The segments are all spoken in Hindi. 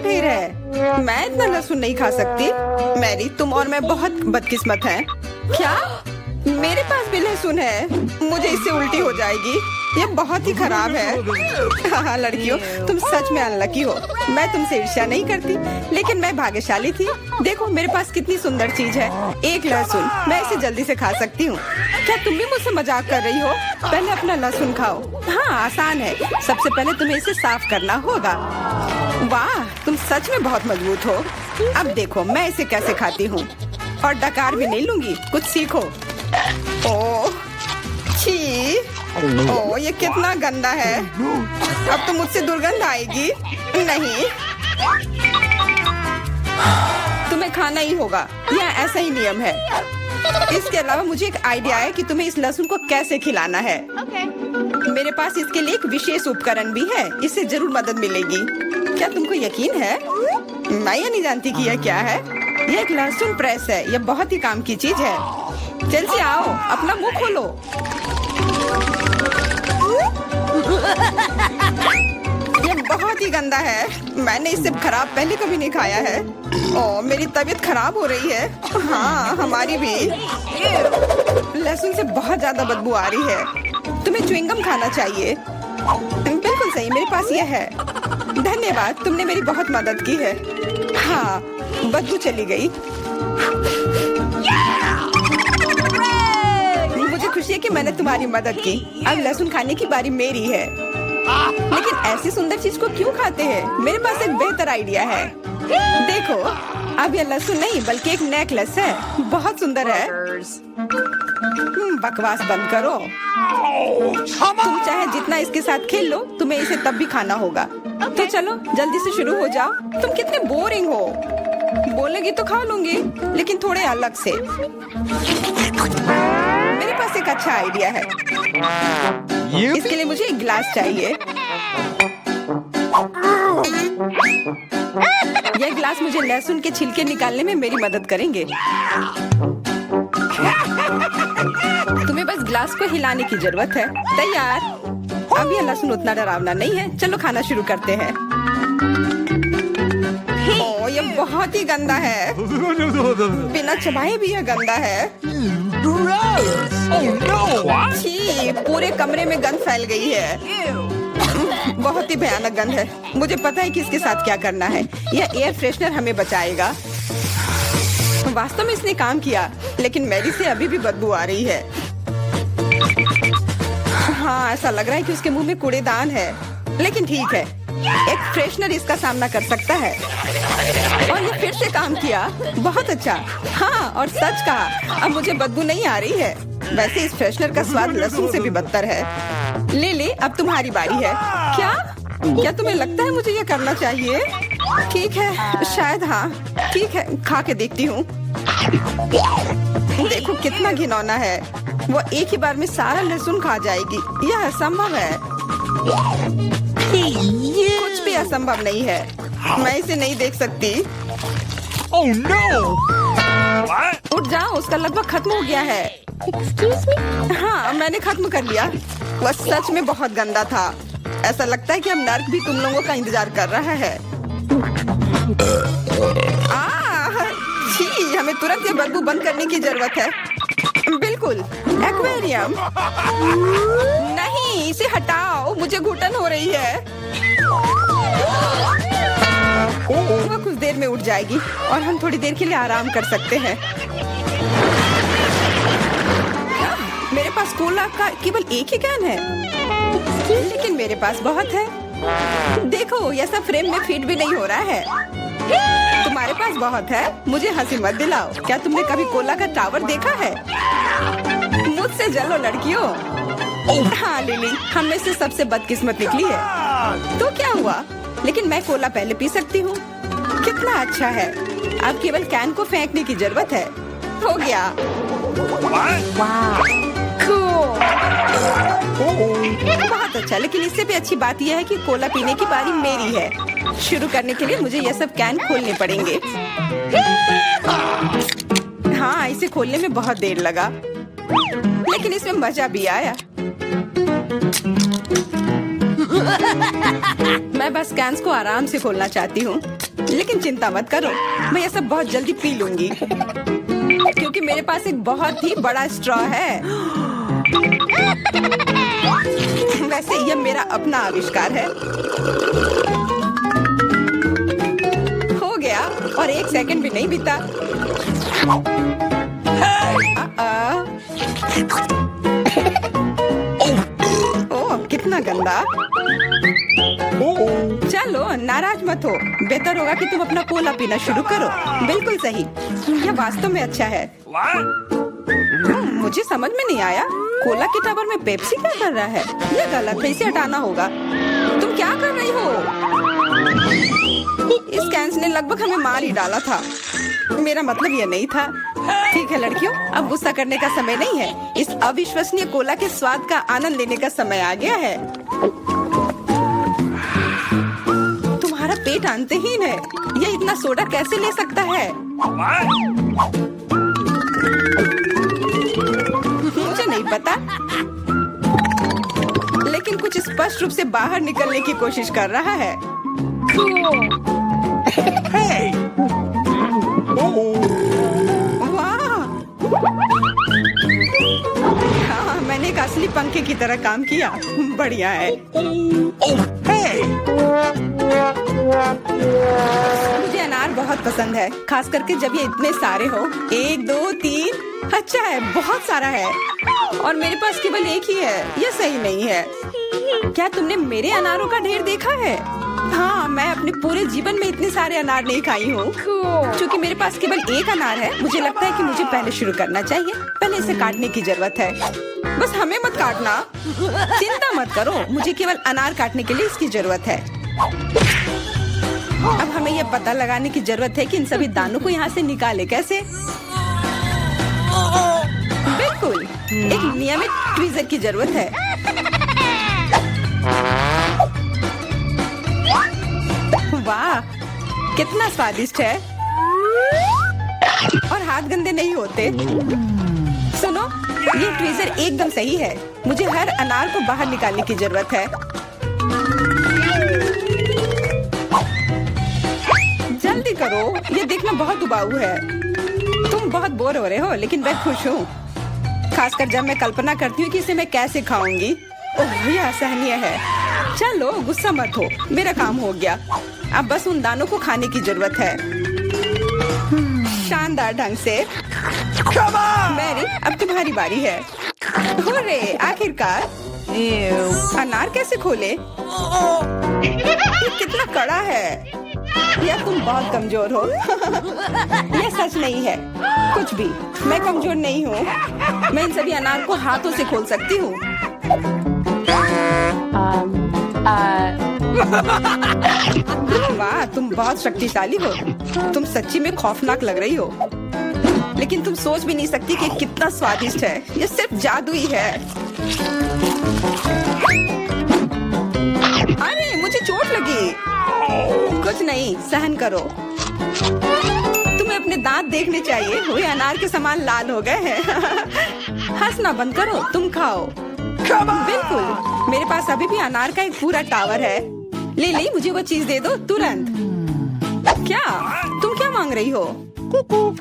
ढेर है। मैं इतना लहसुन नहीं खा सकती। मैरी, तुम और मैं बहुत बदकिस्मत हैं। क्या? मेरे पास भी लहसुन है। मुझे इससे उल्टी हो जाएगी। ये बहुत ही खराब है। हाँ लड़कियों, तुम सच में अनलकी हो। मैं तुमसे ईर्ष्या नहीं करती, लेकिन मैं भाग्यशाली थी। देखो मेरे पास कितनी सुंदर चीज है, एक लहसुन। मैं इसे जल्दी से खा सकती हूँ। क्या तुम भी मुझसे मजाक कर रही हो? पहले अपना लहसुन खाओ। हाँ आसान है। सबसे पहले तुम्हें इसे साफ करना होगा। वाह, तुम सच में बहुत मजबूत हो। अब देखो मैं इसे कैसे खाती हूँ, और डकार भी नहीं लूंगी। कुछ सीखो। ओह छी, ओह ये कितना गंदा है। अब तो मुझसे दुर्गंध आएगी। नहीं, तुम्हें खाना ही होगा। यह ऐसा ही नियम है। इसके अलावा मुझे एक आइडिया है कि तुम्हें इस लहसुन को कैसे खिलाना है। मेरे पास इसके लिए एक विशेष उपकरण भी है। इससे जरूर मदद मिलेगी। क्या तुमको यकीन है? मैं ये नहीं जानती कि यह क्या है। यह एक लहसुन प्रेस है। यह बहुत ही काम की चीज है। चेल्सी आओ, अपना मुंह खोलो। ये बहुत ही गंदा है। मैंने इससे खराब पहले कभी नहीं खाया है। ओह मेरी तबीयत खराब हो रही है। हाँ हमारी भी। लहसुन से बहुत ज्यादा बदबू आ रही है। तुम्हें च्युइंगम खाना चाहिए। बिल्कुल सही, मेरे पास यह है। धन्यवाद, तुमने मेरी बहुत मदद की है। हाँ बदबू चली गई। मुझे खुशी है कि मैंने तुम्हारी मदद की। अब लहसुन खाने की बारी मेरी है। लेकिन ऐसी सुंदर चीज को क्यों खाते हैं? मेरे पास एक बेहतर आइडिया है। देखो, अब यह लहसुन नहीं बल्कि एक नेकलेस है। बहुत सुंदर है। बकवास बंद करो। तुम चाहे जितना इसके साथ खेल लो, तुम्हें इसे तब भी खाना होगा। तो चलो जल्दी से शुरू हो जाओ। तुम कितने बोरिंग हो। बोलेगी तो खा लूंगी, लेकिन थोड़े अलग से। मेरे पास एक अच्छा आइडिया है। इसके लिए मुझे एक गिलास चाहिए। यह गिलास मुझे लहसुन के छिलके निकालने में मेरी मदद करेंगे। तुम्हें बस गिलास को हिलाने की जरूरत है। तैयार। अब यह लहसुन उतना डरावना नहीं है। चलो खाना शुरू करते हैं। ओह ये बहुत ही गंदा है। बिना चबाए भी यह गंदा है। छी, पूरे कमरे में गंध फैल गई है। बहुत ही भयानक गंध है। मुझे पता है कि इसके साथ क्या करना है। यह एयर फ्रेशनर हमें बचाएगा। वास्तव में इसने काम किया, लेकिन मैरी से अभी भी बदबू आ रही है। हाँ ऐसा लग रहा है कि उसके मुंह में कूड़ेदान है, लेकिन ठीक है, एक फ्रेशनर इसका सामना कर सकता है। और ये फिर से काम किया। बहुत अच्छा। हाँ और सच कहा, अब मुझे बदबू नहीं आ रही है। वैसे इस फ्रेशनर का स्वाद लहसुन से भी बदतर है। ले अब तुम्हारी बारी है। क्या तुम्हें लगता है मुझे ये करना चाहिए? ठीक है, शायद हाँ। ठीक है, खा के देखती हूँ। देखो कितना घिनौना है। वो एक ही बार में सारा लहसुन खा जाएगी। यह असंभव है। कुछ भी असंभव नहीं है। मैं इसे नहीं देख सकती। Oh no! उठ जाओ, उसका लगभग खत्म हो गया है। Excuse me? हाँ मैंने खत्म कर लिया। वह सच में बहुत गंदा था। ऐसा लगता है कि अब नर्क भी तुम लोगों का इंतजार कर रहा है। छी, हमें तुरंत ये बदबू बंद करने की जरूरत है। बिल्कुल, एक्वेरियम। नहीं, इसे हटाओ, मुझे घुटन हो रही है। वह कुछ देर में उठ जाएगी और हम थोड़ी देर के लिए आराम कर सकते हैं। मेरे पास कोला का केवल एक ही कैन है, लेकिन मेरे पास बहुत है। देखो यह सब फ्रेम में फिट भी नहीं हो रहा है। तुम्हारे पास बहुत है, मुझे हंसी मत दिलाओ। क्या तुमने कभी कोला का टावर देखा है? मुझसे जलो लड़कियों। हाँ लिली, हम में से सबसे बदकिस्मत निकली है। तो क्या हुआ? लेकिन मैं कोला पहले पी सकती हूँ। कितना अच्छा है। अब केवल कैन को फेंकने की जरूरत है। हो गया। बहुत अच्छा, लेकिन इससे भी अच्छी बात यह है कि कोला पीने की बारी मेरी है। शुरू करने के लिए मुझे यह सब कैन खोलने पड़ेंगे। हाँ इसे खोलने में बहुत देर लगा, लेकिन इसमें मजा भी आया। मैं बस कैन्स को आराम से खोलना चाहती हूँ। लेकिन चिंता मत करो, मैं ये सब बहुत जल्दी पी लूंगी क्योंकि मेरे पास एक बहुत ही बड़ा स्ट्रॉ है। वैसे यह मेरा अपना आविष्कार है। हो गया और 1 सेकंड भी नहीं बीता। ओह, कितना गंदा। चलो नाराज मत हो, बेहतर होगा कि तुम अपना कोला पीना शुरू करो। बिल्कुल सही, यह वास्तव में अच्छा है। मुझे समझ में नहीं आया, कोला के टावर में पेप्सी क्या कर रहा है? यह गलत है, इसे हटाना होगा। तुम क्या कर रही हो? इस कैंस ने लगभग हमें मार ही डाला था। मेरा मतलब यह नहीं था। ठीक है लड़कियों, अब गुस्सा करने का समय नहीं है। इस अविश्वसनीय कोला के स्वाद का आनंद लेने का समय आ गया है। तुम्हारा पेट अंतहीन है। यह इतना सोडा कैसे ले सकता है? मुझे नहीं पता, लेकिन कुछ स्पष्ट रूप से बाहर निकलने की कोशिश कर रहा है। Hey! वाह! हाँ, मैंने एक असली पंखे की तरह काम किया। बढ़िया है। Oh, hey! मुझे अनार बहुत पसंद है, खास करके जब ये इतने सारे हो। 1 2 3। अच्छा है, बहुत सारा है और मेरे पास केवल एक ही है। यह सही नहीं है। क्या तुमने मेरे अनारों का ढेर देखा है? हाँ, मैं अपने पूरे जीवन में इतने सारे अनार नहीं खाई हूँ। क्योंकि मेरे पास केवल एक अनार है, मुझे लगता है कि मुझे पहले शुरू करना चाहिए। पहले इसे काटने की जरूरत है। बस हमें मत काटना। चिंता मत करो, मुझे केवल अनार काटने के लिए इसकी जरूरत है। अब हमें यह पता लगाने की जरूरत है कि इन सभी दानों को यहाँ से निकाले कैसे। बिल्कुल, एक नियमित ट्वीजर की जरूरत है। वाह, कितना स्वादिष्ट है और हाथ गंदे नहीं होते। सुनो, ये ट्वीजर एकदम सही है। मुझे हर अनार को बाहर निकालने की जरूरत है। जल्दी करो, ये देखना बहुत उबाऊ है। तुम बहुत बोर हो रहे हो, लेकिन मैं खुश हूँ, खासकर जब मैं कल्पना करती हूँ कि इसे मैं कैसे खाऊंगी। ओह, यह असहनीय है। चलो गुस्सा मत हो, मेरा काम हो गया। अब बस उन दानों को खाने की जरूरत है, शानदार ढंग से। मैरी, अब तुम्हारी बारी है। हुर्रे, आखिरकार। अनार कैसे खोले? ये कितना कड़ा है। या तुम बहुत कमजोर हो। यह सच नहीं है कुछ भी। मैं कमजोर नहीं हूँ। मैं इन सभी अनार को हाथों से खोल सकती हूँ। वाह, तुम बहुत शक्तिशाली हो। तुम सच्ची में खौफनाक लग रही हो, लेकिन तुम सोच भी नहीं सकती कि कितना स्वादिष्ट है। ये सिर्फ जादू ही है। अरे, मुझे चोट लगी। कुछ नहीं, सहन करो। तुम्हें अपने दांत देखने चाहिए, वे अनार के समान लाल हो गए हैं। हंसना बंद करो, तुम खाओ। बिल्कुल, मेरे पास अभी भी अनार का एक पूरा टावर है। लिली, मुझे वो चीज दे दो तुरंत। क्या तुम क्या मांग रही हो?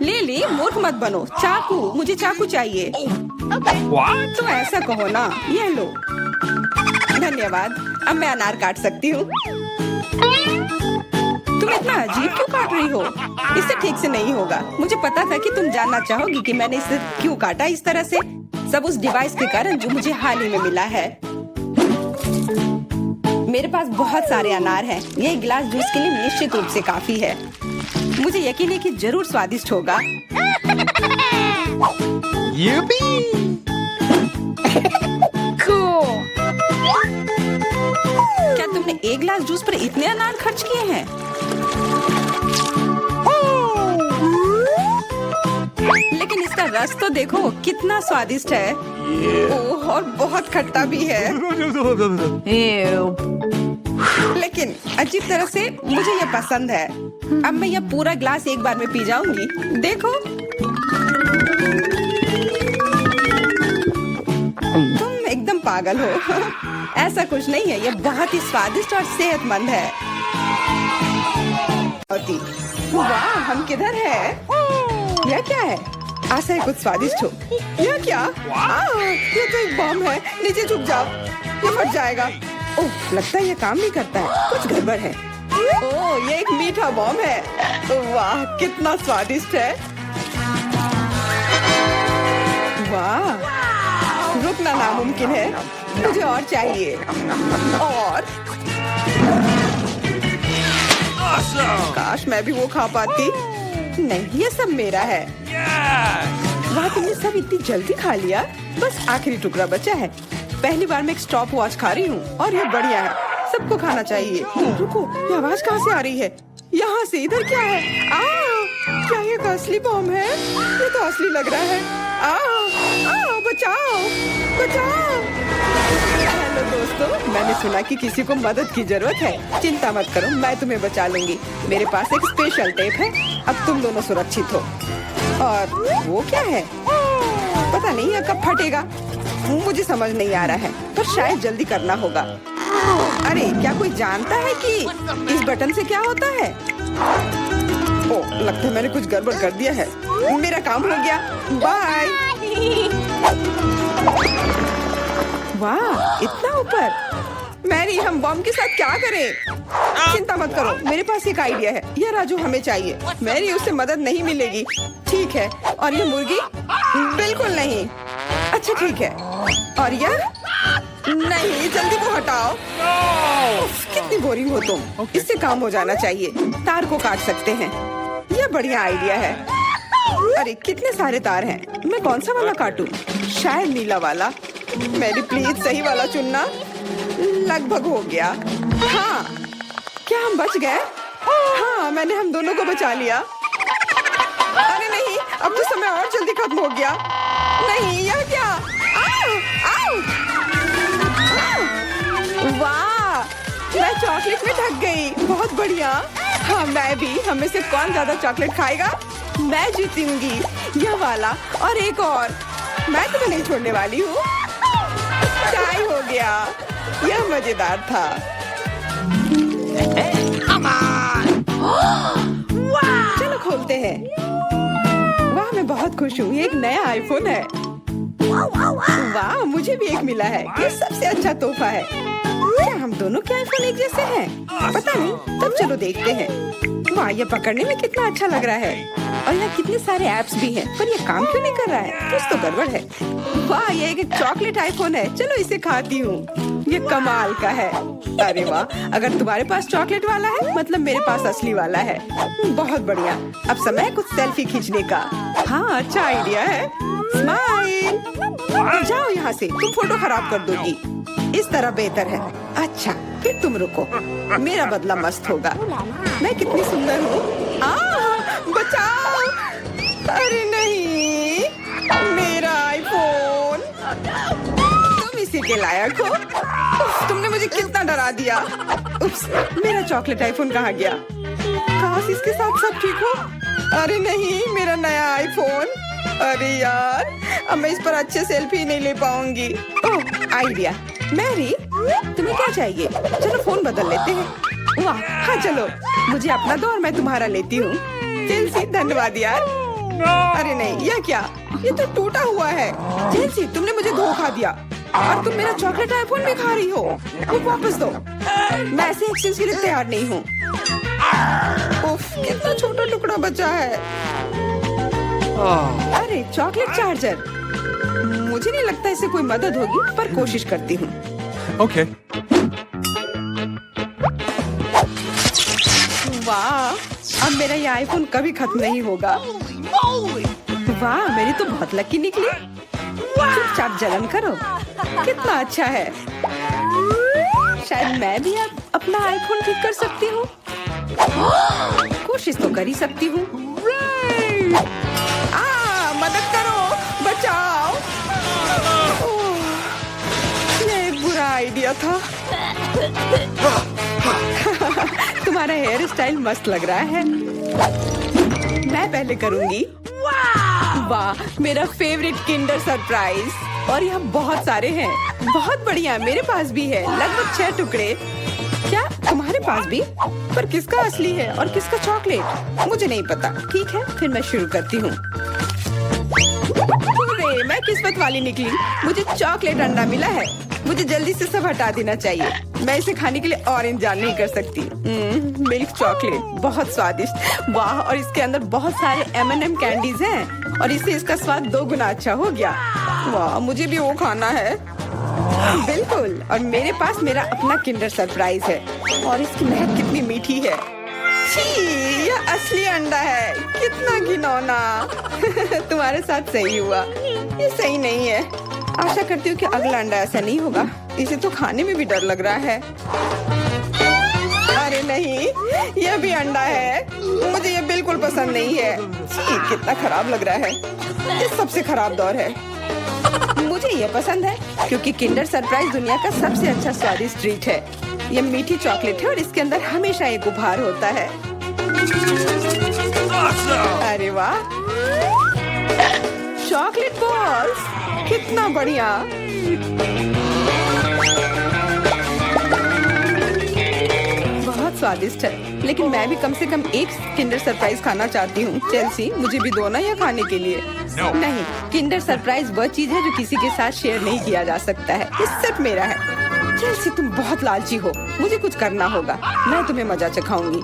लिली, मूर्ख मत बनो। चाकू, मुझे चाकू चाहिए। What? तो ऐसा कहो ना। ये लो। धन्यवाद, अब मैं अनार काट सकती हूँ। तुम इतना अजीब क्यों काट रही हो? इससे ठीक से नहीं होगा। मुझे पता था कि तुम जानना चाहोगी कि मैंने इसे क्यों काटा इस तरह से। सब उस डिवाइस के कारण जो मुझे हाल ही में मिला है। मेरे पास बहुत सारे अनार हैं। ये एक गिलास जूस के लिए निश्चित रूप से काफी है। मुझे यकीन है कि जरूर स्वादिष्ट होगा। Yippee! क्या तुमने एक गिलास जूस पर इतने अनार खर्च किए हैं? लेकिन इसका रस तो देखो, कितना स्वादिष्ट है। ओह, और बहुत खट्टा भी है। लेकिन अजीब तरह से मुझे यह पसंद है। अब मैं यह पूरा ग्लास एक बार में पी जाऊंगी। देखो, तुम एकदम पागल हो। ऐसा कुछ नहीं है, यह बहुत ही स्वादिष्ट और सेहतमंद है। होती। वाह, हम किधर है? यह क्या है? आशा है कुछ स्वादिष्ट हो। यह क्या? ये तो एक बम है। नीचे झुक जाओ, ये फट जाएगा। ओह, लगता है ये काम नहीं करता है। कुछ गड़बड़ है। ओह, ये एक मीठा बम है। वाह, कितना स्वादिष्ट है। वाह, रुकना नामुमकिन है। मुझे और चाहिए। और Awesome! काश मैं भी वो खा पाती। नहीं, ये सब मेरा है। Yeah! वाह, तुमने सब इतनी जल्दी खा लिया। बस आखिरी टुकड़ा बचा है। पहली बार मैं एक स्टॉप वॉच खा रही हूँ और ये बढ़िया है। सबको खाना चाहिए। रुको, ये आवाज कहाँ से आ रही है? यहाँ से। इधर क्या है? क्या ये एक असली बम है? ये तो असली लग रहा है। बचाओ, बचाओ। हेलो दोस्तों, मैंने सुना कि किसी को मदद की जरूरत है। चिंता मत करो, मैं तुम्हें बचा लूंगी। मेरे पास एक स्पेशल टेप है। अब तुम दोनों सुरक्षित हो। और वो क्या है? पता नहीं है कब फटेगा। मुझे समझ नहीं आ रहा है, पर शायद जल्दी करना होगा। अरे, क्या कोई जानता है कि इस बटन से क्या होता है? ओह, लगता है मैंने कुछ गड़बड़ कर दिया है। मेरा काम हो गया। बाय। वाह, इतना ऊपर। मैरी, हम बम के साथ क्या करें? चिंता मत करो, मेरे पास एक आइडिया है। यह राजू हमें चाहिए। मैरी, उससे मदद नहीं मिलेगी। ठीक है। और ये मुर्गी? बिल्कुल नहीं। अच्छा, ठीक है। और यह? नहीं, जल्दी को हटाओ। उफ, कितनी बोरिंग हो तुम। इससे काम हो जाना चाहिए। तार को काट सकते हैं। यह बढ़िया आइडिया है। अरे, कितने सारे तार हैं। मैं कौन सा वाला काटूं? शायद नीला वाला। मेरी प्लीज सही वाला चुनना। लगभग हो गया। हाँ, क्या हम बच गए? हाँ, मैंने हम दोनों को बचा लिया। अरे नहीं, अब तो समय और जल्दी खत्म हो गया। नहीं, यह क्या? आओ, आओ। वाह, मैं चॉकलेट में ढक गई। बहुत बढ़िया। हाँ, मैं भी। हमें से कौन ज्यादा चॉकलेट खाएगा? मैं जीतूंगी। यह वाला और एक और। मैं तुम्हें नहीं छोड़ने वाली हूँ। टाई हो गया। यह मजेदार था। चलो खोलते हैं। वाह, मैं बहुत खुश हूँ। ये एक नया आईफोन है। वाह, मुझे भी एक मिला है। ये सबसे अच्छा तोहफा है। क्या हम दोनों के आईफोन एक जैसे हैं? पता नहीं, तब चलो देखते हैं। वाह, ये पकड़ने में कितना अच्छा लग रहा है। और यहाँ कितने सारे ऐप्स भी हैं, पर ये काम क्यों नहीं कर रहा है? कुछ तो गड़बड़ है। वाह, ये एक चॉकलेट आईफोन है। चलो इसे खाती हूँ। ये कमाल का है। अरे वाह, अगर तुम्हारे पास चॉकलेट वाला है, मतलब मेरे पास असली वाला है। बहुत बढ़िया। अब समय है कुछ सेल्फी खींचने का। हाँ, अच्छा आइडिया है। स्माइल। जाओ यहाँ से, तुम फोटो खराब कर दोगी। इस तरह बेहतर है। अच्छा, फिर तुम रुको। मेरा बदला मस्त होगा। मैं कितनी सुंदर हूँ। बचाओ। अरे नहीं, मेरा आईफोन। तुम इसी के लायक हो। उफ, तुमने मुझे कितना डरा दिया। उप्स, मेरा चॉकलेट आईफोन कहाँ गया? काश इसके साथ सब ठीक हो। अरे नहीं, मेरा नया आईफोन। अरे यार, अब मैं इस पर अच्छे सेल्फी नहीं ले पाऊंगी। ओह, आइडिया। मैरी, तुम्हें क्या चाहिए? चलो फोन बदल लेते हैं। वाह, हाँ चलो। मुझे अपना दो और मैं तुम्हारा लेती हूँ। जेलसी, धन्यवाद यार। अरे नहीं, यह क्या? ये तो टूटा हुआ है। जेलसी, तुमने मुझे धोखा दिया और तुम मेरा चॉकलेट आईफोन भी खा रही हो। वो वापस दो। मैं ऐसे एक्सचेंज के लिए तैयार नहीं हूँ। उफ, कितना छोटा टुकड़ा बचा है। अरे, चॉकलेट चार्जर। मुझे नहीं लगता इससे कोई मदद होगी, पर कोशिश करती हूँ। Okay. वाह, अब मेरा ये आईफोन कभी खत्म नहीं होगा। वाह, मेरी तो बहुत लकी निकली। चुपचाप जलन करो। कितना अच्छा है। शायद मैं भी अब अपना आईफोन ठीक कर सकती हूँ। कोशिश तो कर ही सकती हूँ। मदद करो, बचाओ। ये एक बुरा आइडिया था। तुम्हारा हेयर स्टाइल मस्त लग रहा है। मैं पहले करूंगी। वाह, मेरा फेवरेट किंडर सरप्राइज। और यहाँ बहुत सारे हैं। बहुत बढ़िया, मेरे पास भी है। लगभग 6 टुकड़े। क्या तुम्हारे पास भी? पर किसका असली है और किसका चॉकलेट? मुझे नहीं पता। ठीक है, फिर मैं शुरू करती हूँ। अरे, मैं किस्मत वाली निकली। मुझे चॉकलेट अंडा मिला है। मुझे जल्दी से सब हटा देना चाहिए। मैं इसे खाने के लिए और इंतजार नहीं कर सकती। मिल्क चॉकलेट बहुत स्वादिष्ट। वाह, और इसके अंदर बहुत सारे M&M कैंडीज हैं और इससे इसका स्वाद 2 गुना अच्छा हो गया। वाह, मुझे भी वो खाना है। बिल्कुल, और मेरे पास मेरा अपना किंडर सरप्राइज है और इसकी महक कितनी मीठी है। छी, यह असली अंडा है। कितना घिनौना। तुम्हारे साथ सही हुआ। ये सही नहीं है। आशा करती हूँ कि अगला अंडा ऐसा नहीं होगा। इसे तो खाने में भी डर लग रहा है। अरे नहीं, यह भी अंडा है। मुझे ये बिल्कुल पसंद नहीं है। छी, कितना खराब लग रहा है। ये सबसे खराब दौर है। मुझे ये पसंद है क्योंकि किंडर सरप्राइज दुनिया का सबसे अच्छा स्वादिष्ट ट्रीट है। ये मीठी चॉकलेट है और इसके अंदर हमेशा एक उपहार होता है। Awesome! अरे वाह, चॉकलेट बॉल्स, कितना बढ़िया। बहुत स्वादिष्ट है, लेकिन मैं भी कम से कम एक किंडर सरप्राइज खाना चाहती हूँ। चेल्सी, मुझे भी दो ना यह खाने के लिए। No. नहीं, किंडर सरप्राइज वह चीज है जो किसी के साथ शेयर नहीं किया जा सकता है। ये सिर्फ मेरा है। चेल्सी, तुम बहुत लालची हो। मुझे कुछ करना होगा। मैं तुम्हें मजा चखाऊंगी।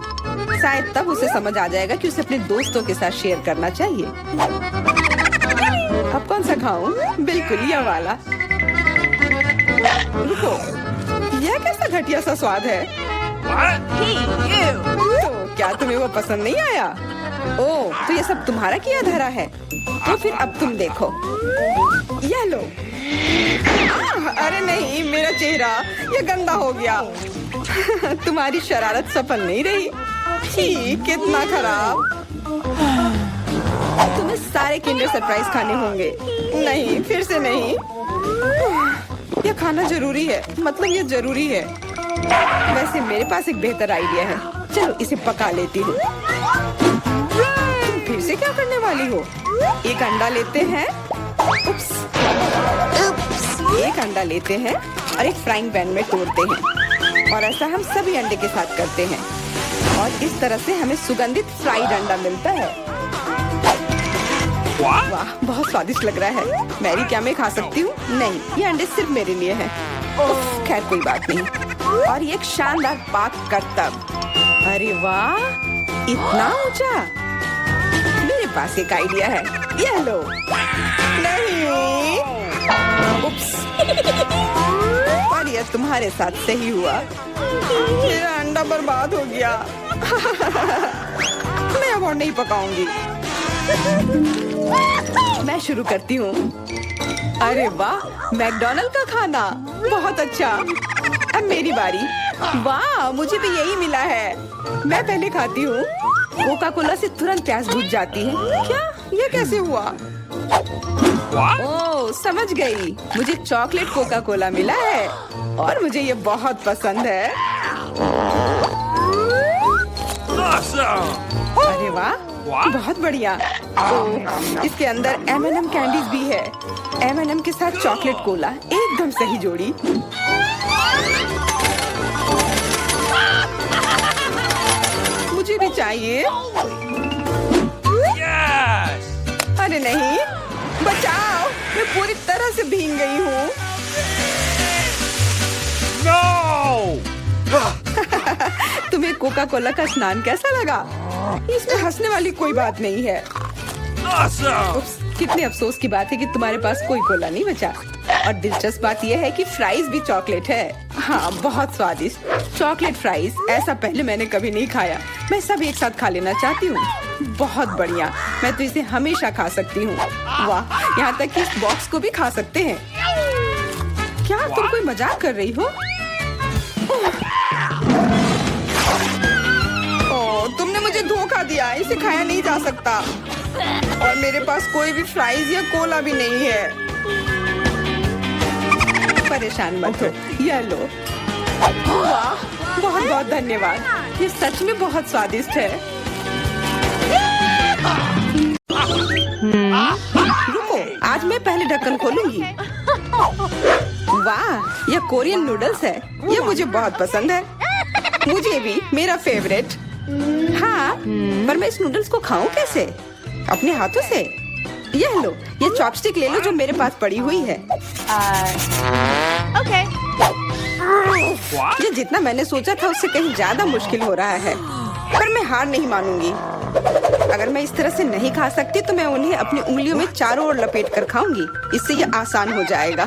शायद तब उसे समझ आ जाएगा कि उसे अपने दोस्तों के साथ शेयर करना चाहिए। अब कौन सा खाऊं? बिल्कुल यह वाला। रुको, यह कैसा घटिया सा स्वाद है? What? तो क्या तुम्हें वो पसंद नहीं आया? ओह, तो ये सब तुम्हारा किया धरा है। तो फिर अब तुम देखो, यह लो। अरे नहीं, मेरा चेहरा ये गंदा हो गया। तुम्हारी शरारत सफल नहीं रही। छी, कितना खराब। तुम्हें सारे किंडर सरप्राइज खाने होंगे। नहीं, फिर से नहीं। यह खाना जरूरी है। मतलब ये जरूरी है। वैसे मेरे पास एक बेहतर आइडिया है। चलो इसे पका लेती हूँ। तुम फिर से क्या करने वाली हो? एक अंडा लेते हैं। उप्स। एक अंडा लेते हैं और एक फ्राइंग पैन में तोड़ते हैं और ऐसा हम सभी अंडे के साथ करते हैं और इस तरह से हमें सुगंधित फ्राइड अंडा मिलता है। What? वाह, बहुत स्वादिष्ट लग रहा है। मैरी, क्या मैं खा सकती हूँ? नहीं, ये अंडे सिर्फ मेरे लिए हैं। उफ, खैर कोई बात नहीं। और ये एक शानदार पाक करतब। अरे वाह, इतना ऊंचा। मेरे पास एक आइडिया है। ये लो। नहीं। उप्स। पर यह तुम्हारे साथ सही हुआ। मेरा अंडा बर्बाद हो गया। मैं अब और नहीं पकाऊंगी। मैं शुरू करती हूँ। अरे वाह, मैकडॉनल्ड का खाना बहुत अच्छा। अब मेरी बारी। वाह, मुझे भी यही मिला है। मैं पहले खाती हूँ। कोका कोला से तुरंत प्यास बुझ जाती है। क्या? ये कैसे हुआ? What? ओह, समझ गई। मुझे चॉकलेट कोका कोला मिला है और मुझे ये बहुत पसंद है। Awesome! अरे वाह, What? बहुत बढ़िया। ओह, इसके अंदर M&M कैंडीज भी है। M&M के साथ चॉकलेट कोला, एकदम सही जोड़ी। मुझे भी चाहिए। Yes! अरे नहीं, बचाओ, मैं पूरी तरह से भीग गई हूँ। No! तुम्हें कोका कोला का स्नान कैसा लगा? इसमें हंसने वाली कोई बात नहीं है। Awesome! उप्स, कितने अफसोस की बात है कि तुम्हारे पास कोई कोला नहीं बचा। और दिलचस्प बात यह है कि फ्राइज भी चॉकलेट है। हाँ, बहुत स्वादिष्ट चॉकलेट फ्राइज। ऐसा पहले मैंने कभी नहीं खाया। मैं सब एक साथ खा लेना चाहती हूँ। बहुत बढ़िया, मैं तो इसे हमेशा खा सकती हूँ। वाह, यहाँ तक कि इस बॉक्स को भी खा सकते हैं। क्या तुम कोई मजाक कर रही हो? ओह, तुमने मुझे धोखा दिया। इसे खाया नहीं जा सकता और मेरे पास कोई भी फ्राइज या कोला भी नहीं है। परेशान मत हो, यह लो। वाह, बहुत बहुत धन्यवाद। ये सच में बहुत स्वादिष्ट है। रुको, आज मैं पहले ढक्कन खोलूंगी। वाह, यह कोरियन नूडल्स है। यह मुझे बहुत पसंद है। मुझे भी, मेरा फेवरेट। हाँ, पर मैं इस नूडल्स को खाऊं कैसे? अपने हाथों से? यह लो, ये चॉपस्टिक ले लो जो मेरे पास पड़ी हुई है। Okay. What? ये जितना मैंने सोचा था उससे कहीं ज्यादा मुश्किल हो रहा है, पर मैं हार नहीं मानूंगी। अगर मैं इस तरह से नहीं खा सकती तो मैं उन्हें अपनी उंगलियों में चारों ओर लपेट कर खाऊंगी। इससे ये आसान हो जाएगा।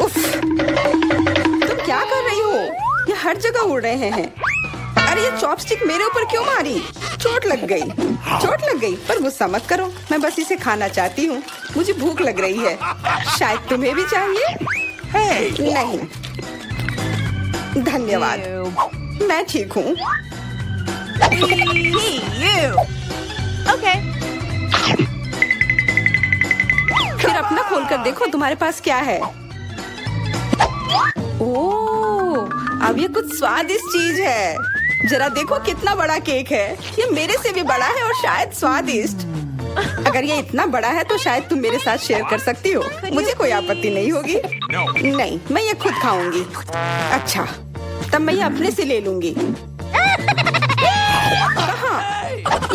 उफ, तुम क्या कर रही हो? ये हर जगह उड़ रहे हैं। अरे ये चॉपस्टिक मेरे ऊपर क्यों मारी? चोट लग गई, पर गुस्सा मत करो। मैं बस इसे खाना चाहती हूँ। मुझे भूख लग रही है। शायद तुम्हें भी चाहिए? नहीं, धन्यवाद। मैं ठीक हूँ। Okay. फिर अपना खोल कर देखो तुम्हारे पास क्या है। ओह, अब ये कुछ स्वादिष्ट चीज है। जरा देखो कितना बड़ा केक है। ये मेरे से भी बड़ा है और शायद स्वादिष्ट। अगर ये इतना बड़ा है तो शायद तुम मेरे साथ शेयर कर सकती हो। मुझे कोई आपत्ति नहीं होगी। No. नहीं, मैं ये खुद खाऊंगी। अच्छा, तब मैं ये अपने से ले लूंगी। कहाँ?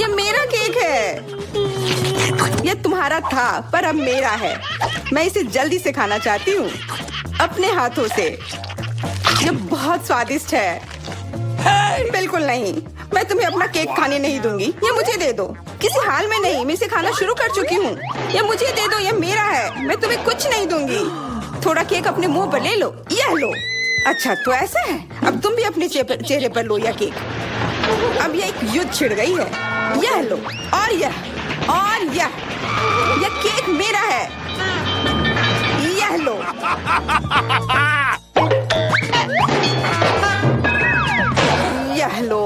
ये मेरा केक है। ये तुम्हारा था पर अब मेरा है। मैं इसे जल्दी से खाना चाहती हूँ, अपने हाथों से। ये बहुत स्वादिष्ट है। बिल्कुल नहीं, मैं तुम्हें अपना केक खाने नहीं दूंगी। ये मुझे दे दो। किसी हाल में नहीं, मैं इसे खाना शुरू कर चुकी हूँ। ये मुझे दे दो, ये मेरा है। मैं तुम्हें कुछ नहीं दूंगी। थोड़ा केक अपने मुंह पर ले लो। यह लो। अच्छा, तो ऐसा है। अब तुम भी अपने चेहरे पर लो यह केक। अब ये एक युद्ध छिड़ गई है। यह लो, और यह केक मेरा है। यह लो। यह लो।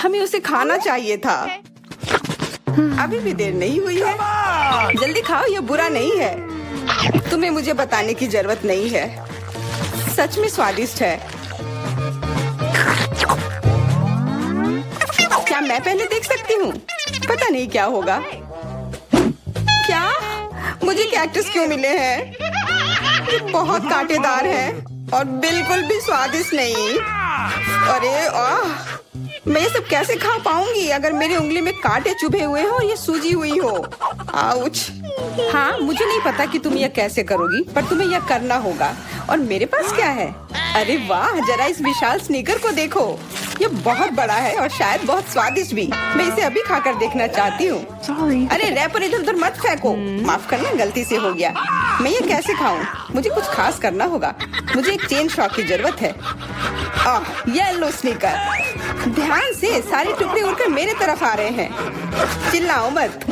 हमें उसे खाना चाहिए था। अभी भी देर नहीं हुई है। जल्दी खाओ, यह बुरा नहीं है। तुम्हें मुझे बताने की जरूरत नहीं है। सच में स्वादिष्ट है। क्या मैं पहले देख सकती हूँ? पता नहीं क्या होगा। क्या मुझे कैक्टस क्यों मिले हैं? ये बहुत कांटेदार है और बिल्कुल भी स्वादिष्ट नहीं। अरे मैं ये सब कैसे खा पाऊंगी अगर मेरी उंगली में कांटे चुभे हुए हो और ये सूजी हुई हो। आउच। हाँ, मुझे नहीं पता कि तुम यह कैसे करोगी, पर तुम्हें यह करना होगा। और मेरे पास क्या है? अरे वाह, जरा इस विशाल स्नीकर को देखो। ये बहुत बड़ा है और शायद बहुत स्वादिष्ट भी। मैं इसे अभी खाकर देखना चाहती हूँ। अरे रैपर इधर उधर मत फेंको। माफ करना, गलती से हो गया। मैं ये कैसे खाऊं? मुझे कुछ खास करना होगा। मुझे एक चेन शॉक की जरूरत है। ये लो स्नीकर। ध्यान से, सारे टुकड़े उड़कर मेरे तरफ आ रहे हैं। चिल्लाओ मत।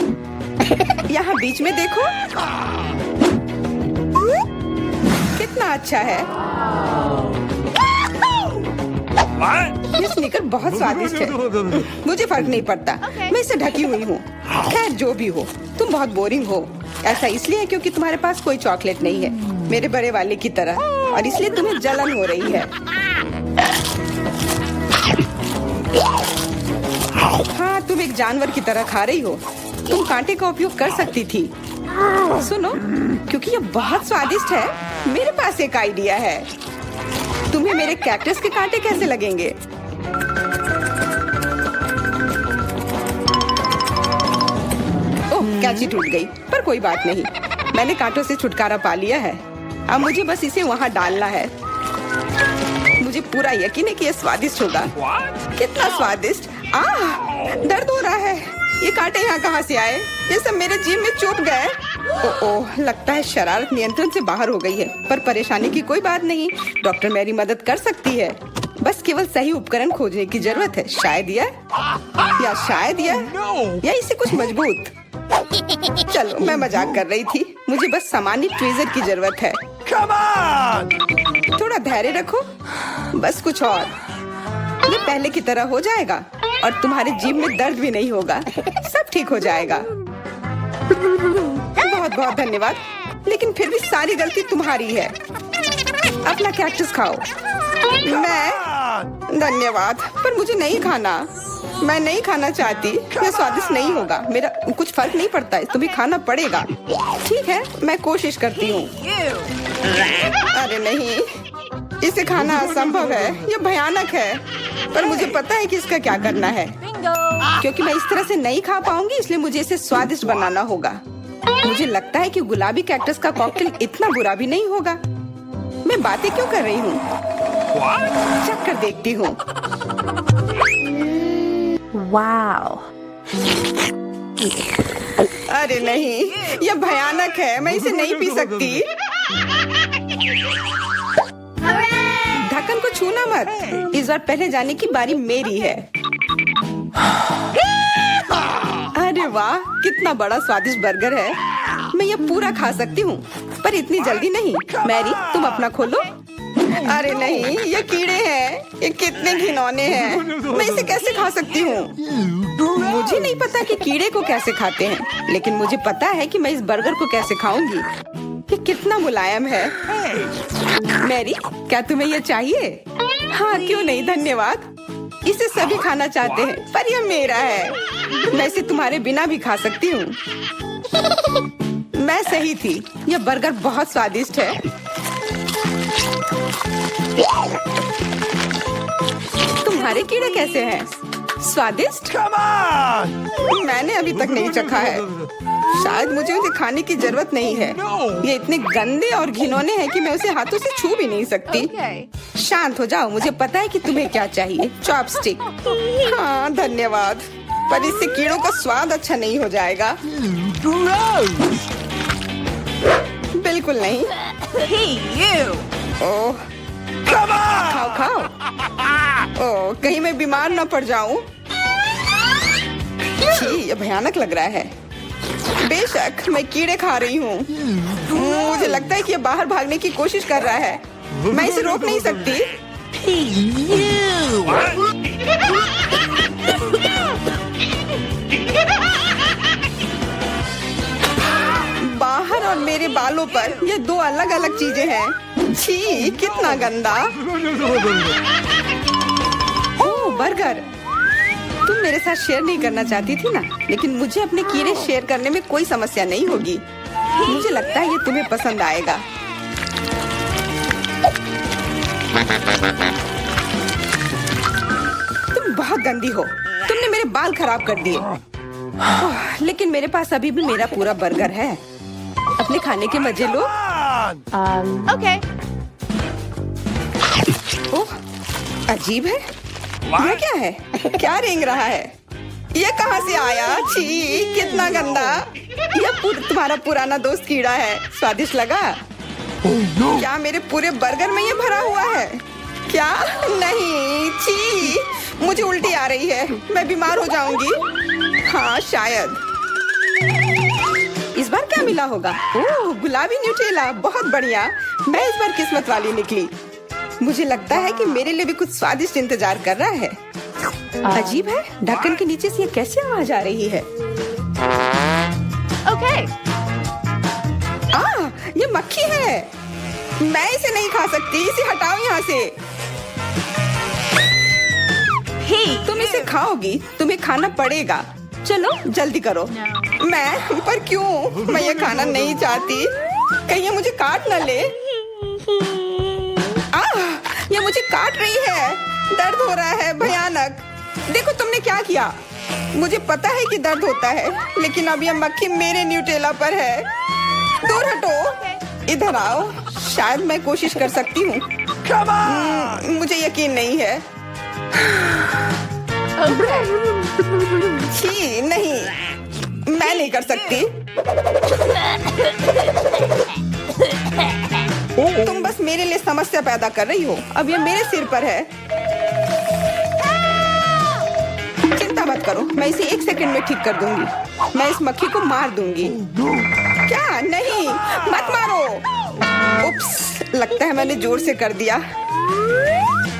यहाँ बीच में देखो, कितना अच्छा है। What? ये स्नीकर बहुत स्वादिष्ट है। मुझे फर्क नहीं पड़ता, मैं इसे ढकी हुई हूँ। खैर जो भी हो, तुम बहुत बोरिंग हो। ऐसा इसलिए है क्योंकि तुम्हारे पास कोई चॉकलेट नहीं है, मेरे बड़े वाले की तरह, और इसलिए तुम्हें जलन हो रही है। हाँ, तुम एक जानवर की तरह खा रही हो। तुम कांटे का उपयोग कर सकती थी। सुनो, क्योंकि ये बहुत स्वादिष्ट है, मेरे पास एक आइडिया है। तुम्हें मेरे कैक्टस के कांटे कैसे लगेंगे? ओह, कैंची टूट गई, पर कोई बात नहीं। मैंने कांटों से छुटकारा पा लिया है। अब मुझे बस इसे वहाँ डालना है। मुझे पूरा यकीन है कि यह स्वादिष्ट होगा। What? कितना स्वादिष्ट। दर्द हो रहा है। ये कांटे यहाँ कहाँ से आए? ये सब मेरे जीभ में चुभ गए। ओह, लगता है शरारत नियंत्रण से बाहर हो गई है, पर परेशानी की कोई बात नहीं। डॉक्टर मेरी मदद कर सकती है। बस केवल सही उपकरण खोजने की जरूरत है। शायद या इसे कुछ मजबूत। चलो, मैं मजाक कर रही थी। मुझे बस सामान्य ट्वीजर की जरूरत है। Come on! थोड़ा धैर्य रखो, बस कुछ और। ये पहले की तरह हो जाएगा और तुम्हारे जीभ में दर्द भी नहीं होगा। सब ठीक हो जाएगा। बहुत बहुत धन्यवाद, लेकिन फिर भी सारी गलती तुम्हारी है। अपना कैक्टस खाओ। मैं धन्यवाद, पर मुझे नहीं खाना। मैं नहीं खाना चाहती। यह स्वादिष्ट नहीं होगा। मेरा कुछ फर्क नहीं पड़ता है, तुम्हें खाना पड़ेगा। ठीक है, मैं कोशिश करती हूँ। अरे नहीं, इसे खाना असंभव है, यह भयानक है। पर मुझे पता है कि इसका क्या करना है। क्योंकि मैं इस तरह से नहीं खा पाऊंगी, इसलिए मुझे इसे स्वादिष्ट बनाना होगा। मुझे लगता है कि गुलाबी कैक्टस का कॉकटेल इतना बुरा भी नहीं होगा। मैं बातें क्यों कर रही हूँ? चख कर देखती हूँ। Wow. अरे नहीं, यह भयानक है। मैं इसे नहीं पी सकती। ढक्कन को छूना मत। इस बार पहले जाने की बारी मेरी है। अरे वाह, कितना बड़ा स्वादिष्ट बर्गर है। मैं ये पूरा खा सकती हूँ, पर इतनी जल्दी नहीं। मैरी, तुम अपना खोलो। अरे नहीं, ये कीड़े हैं। ये कितने घिनौने हैं। मैं इसे कैसे खा सकती हूँ? मुझे नहीं पता कि कीड़े को कैसे खाते हैं, लेकिन मुझे पता है कि मैं इस बर्गर को कैसे खाऊंगी। ये कितना मुलायम है। मैरी, क्या तुम्हें ये चाहिए? हाँ, क्यों नहीं, धन्यवाद। इसे सभी खाना चाहते हैं, पर यह मेरा है। मैं इसे तुम्हारे बिना भी खा सकती हूँ। मैं सही थी, यह बर्गर बहुत स्वादिष्ट है। तुम्हारे कीड़े कैसे हैं? स्वादिष्ट? Come on! मैंने अभी तक नहीं चखा है। शायद मुझे उसे खाने की जरूरत नहीं है। ये इतने गंदे और घिनौने हैं कि मैं उसे हाथों से छू भी नहीं सकती। Okay. शांत हो जाओ, मुझे पता है कि तुम्हें क्या चाहिए। चॉपस्टिक। हाँ, धन्यवाद। पर इससे कीड़ों का स्वाद अच्छा नहीं हो जाएगा। Gross! बिल्कुल नहीं। Hey, you. Oh, Come on! खाओ खाओ। ओह, कहीं मैं बीमार न पड़ जाऊं। छी, ये भयानक लग रहा है। बेशक मैं कीड़े खा रही हूँ। मुझे लगता है कि ये बाहर भागने की कोशिश कर रहा है। मैं इसे रोक नहीं सकती। बाहर और मेरे बालों पर ये दो अलग अलग चीजें हैं। छी, कितना गंदा। ओह, बर्गर। तुम मेरे साथ शेयर नहीं करना चाहती थी ना, लेकिन मुझे अपने कीड़े शेयर करने में कोई समस्या नहीं होगी। मुझे लगता है ये तुम्हें पसंद आएगा। तुम बहुत गंदी हो। तुमने मेरे बाल खराब कर दिए। ओह, लेकिन मेरे पास अभी भी मेरा पूरा बर्गर है। अपने खाने के मजे लो। Okay. ओह, अजीब है। ये क्या है? क्या रेंग रहा है? ये कहाँ से आया? छी, कितना गंदा। यह तुम्हारा पुराना दोस्त कीड़ा है। स्वादिष्ट लगा? क्या मेरे पूरे बर्गर में ये भरा हुआ है? क्या? नहीं, छी, मुझे उल्टी आ रही है। मैं बीमार हो जाऊंगी। हाँ, शायद। इस बार क्या मिला होगा? ओह, गुलाबी न्यूटेला, बहुत बढ़िया। मैं इस बार किस्मत वाली निकली। मुझे लगता है कि मेरे लिए भी कुछ स्वादिष्ट इंतजार कर रहा है। अजीब है, ढक्कन के नीचे से ये कैसे आवाज आ रही है? Okay. ये मक्खी है। मैं इसे नहीं खा सकती। इसे हटाओ यहाँ से। Hey, तुम इसे खाओगी, तुम्हें खाना पड़ेगा। चलो जल्दी करो। No. मैं? पर क्यों? मैं ये खाना नहीं चाहती। कहीं ये मुझे काट न ले। ये मुझे काट रही है। दर्द हो रहा है, भयानक। देखो तुमने क्या किया। मुझे पता है कि दर्द होता है, लेकिन अब ये मक्खी मेरे न्यूटेला पर है। दूर हटो। इधर आओ। शायद मैं कोशिश कर सकती हूँ। Come on! मुझे यकीन नहीं है। छी, नहीं, मैं नहीं कर सकती। तुम बस मेरे लिए समस्या पैदा कर रही हो। अब ये मेरे सिर पर है। चिंता मत करो, मैं इसे 1 सेकंड में ठीक कर दूंगी। मैं इस मक्खी को मार दूंगी। क्या? नहीं, मत मारो। उप्स, लगता है मैंने जोर से कर दिया।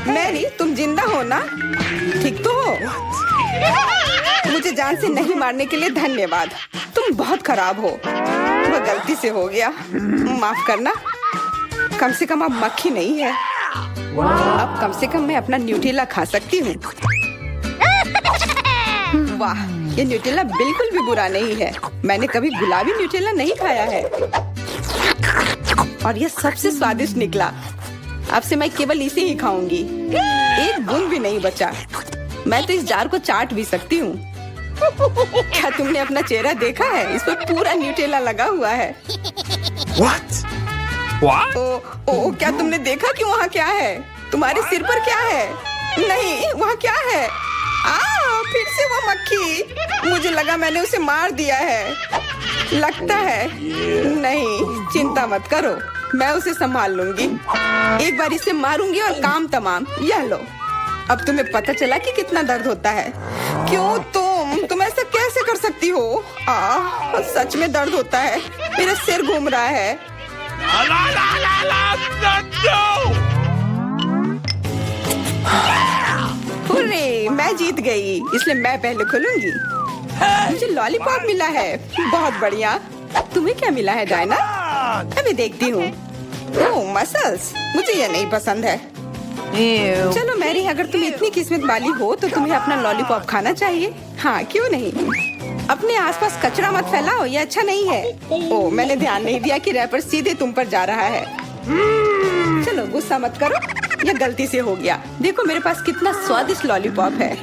मैरी, तुम जिंदा हो ना? ठीक तो हो? मुझे जान से नहीं मारने के लिए धन्यवाद। तुम बहुत खराब हो। वह गलती से हो गया, माफ करना। कम से कम अब मक्खी नहीं है। अब कम से कम मैं अपना न्यूटेला खा सकती हूँ। वाह, ये न्यूटेला बिल्कुल भी बुरा नहीं है। मैंने कभी गुलाबी न्यूटेला नहीं खाया है और यह सबसे स्वादिष्ट निकला। आपसे मैं केवल इसे ही खाऊंगी, एक बूंद भी नहीं बचा। मैं तो इस जार को चाट भी सकती हूँ। क्या तुमने अपना चेहरा देखा है? इस पर पूरा न्यूटेला लगा हुआ है। What? What? ओ, क्या तुमने देखा कि वहाँ क्या है? तुम्हारे सिर पर क्या है? नहीं, वहाँ क्या है? फिर से वो मक्खी। मुझे लगा मैंने उसे मार दिया है। लगता है नहीं, चिंता मत करो, मैं उसे संभाल लूंगी। एक बार इसे मारूंगी और काम तमाम। यह लो। अब तुम्हें पता चला कि कितना दर्द होता है। क्यों तुम ऐसा कैसे कर सकती हो? सच में दर्द होता है। मेरा सिर घूम रहा है। No! हुर्रे, मैं जीत गई, इसलिए मैं पहले खोलूंगी। मुझे लॉलीपॉप मिला है। बहुत बढ़िया। तुम्हें क्या मिला है डायना? अभी देखती हूँ। ओह, मसल्स। मुझे यह नहीं पसंद है। Ew. चलो मैरी, अगर तुम इतनी किस्मत वाली हो तो तुम्हें अपना लॉलीपॉप खाना चाहिए। हाँ, क्यों नहीं। अपने आसपास कचरा मत फैलाओ, ये अच्छा नहीं है। ओह, मैंने ध्यान नहीं दिया कि रैपर सीधे तुम पर जा रहा है। चलो गुस्सा मत करो, यह गलती से हो गया। देखो मेरे पास कितना स्वादिष्ट लॉलीपॉप है।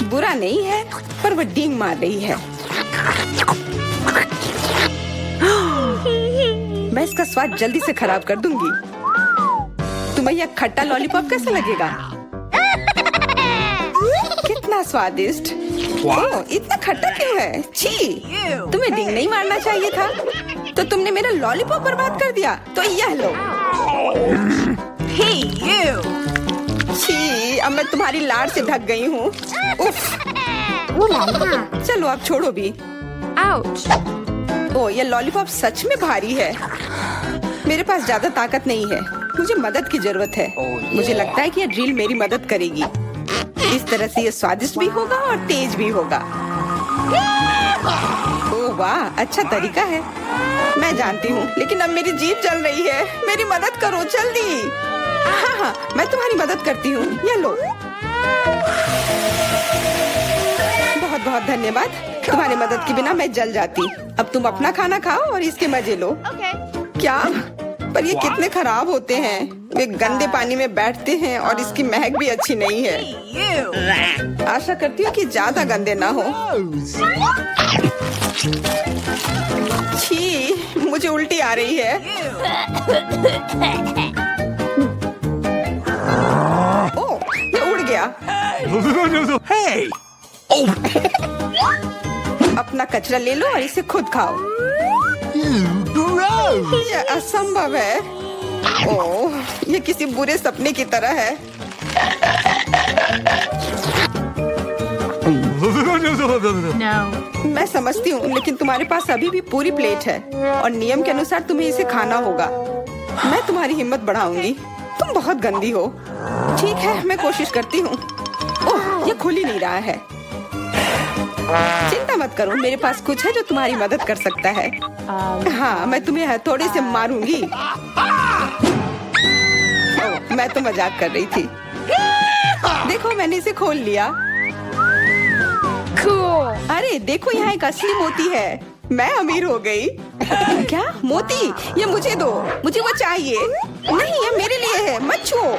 बुरा नहीं है, पर वह डींग मार रही है। मैं इसका स्वाद जल्दी से खराब कर दूंगी। तुम्हें यह खट्टा लॉलीपॉप कैसा लगेगा? कितना स्वादिष्ट। ओह, इतना खट्टा क्यों है? छी, तुम्हें डींग नहीं मारना चाहिए था। तो तुमने मेरा लॉलीपॉप बर्बाद कर दिया। तो यह लो। Hey, you. छी, अब मैं तुम्हारी लाड़ से ढक गई हूँ। उफ। चलो अब छोड़ो भी। Ouch. ओह, ये लॉलीपॉप सच में भारी है। मेरे पास ज्यादा ताकत नहीं है, मुझे मदद की जरूरत है। मुझे लगता है कि यह ड्रिल मेरी मदद करेगी। इस तरह से ये स्वादिष्ट भी होगा और तेज भी होगा। ओह वाह, अच्छा तरीका है। मैं जानती हूँ, लेकिन अब मेरी जीभ जल रही है। मेरी मदद करो जल्दी। हाँ, मैं तुम्हारी मदद करती हूँ। ये लो। बहुत बहुत धन्यवाद। तुम्हारी मदद के बिना मैं जल जाती। अब तुम अपना खाना खाओ और इसके मजे लो। Okay. क्या? पर ये कितने खराब होते हैं। वे गंदे पानी में बैठते हैं और इसकी महक भी अच्छी नहीं है। Hey, you. आशा करती हूँ कि ज्यादा गंदे ना हो। छी, मुझे उल्टी आ रही है। ओह, ये उड़ गया। Hey! अपना कचरा ले लो और इसे खुद खाओ। Gross! ये असंभव है। ओह, ये किसी बुरे सपने की तरह है। No. मैं समझती हूँ, लेकिन तुम्हारे पास अभी भी पूरी प्लेट है और नियम के अनुसार तुम्हें इसे खाना होगा। मैं तुम्हारी हिम्मत बढ़ाऊंगी। तुम बहुत गंदी हो। ठीक है, मैं कोशिश करती हूँ। ओह, ये खुल ही नहीं रहा है। चिंता मत करो, मेरे पास कुछ है जो तुम्हारी मदद कर सकता है। हाँ, मैं तुम्हें हथौड़े से मारूंगी। ओह, मैं तो मजाक कर रही थी। देखो, मैंने इसे खोल लिया। Cool. अरे देखो, यहाँ एक असली मोती है। मैं अमीर हो गई। क्या मोती? ये मुझे दो, मुझे वो चाहिए। नहीं, ये मेरे लिए है, मत छुओ।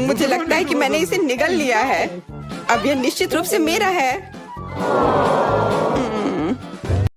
मुझे लगता है कि मैंने इसे निगल लिया है। अब यह निश्चित रूप से मेरा है।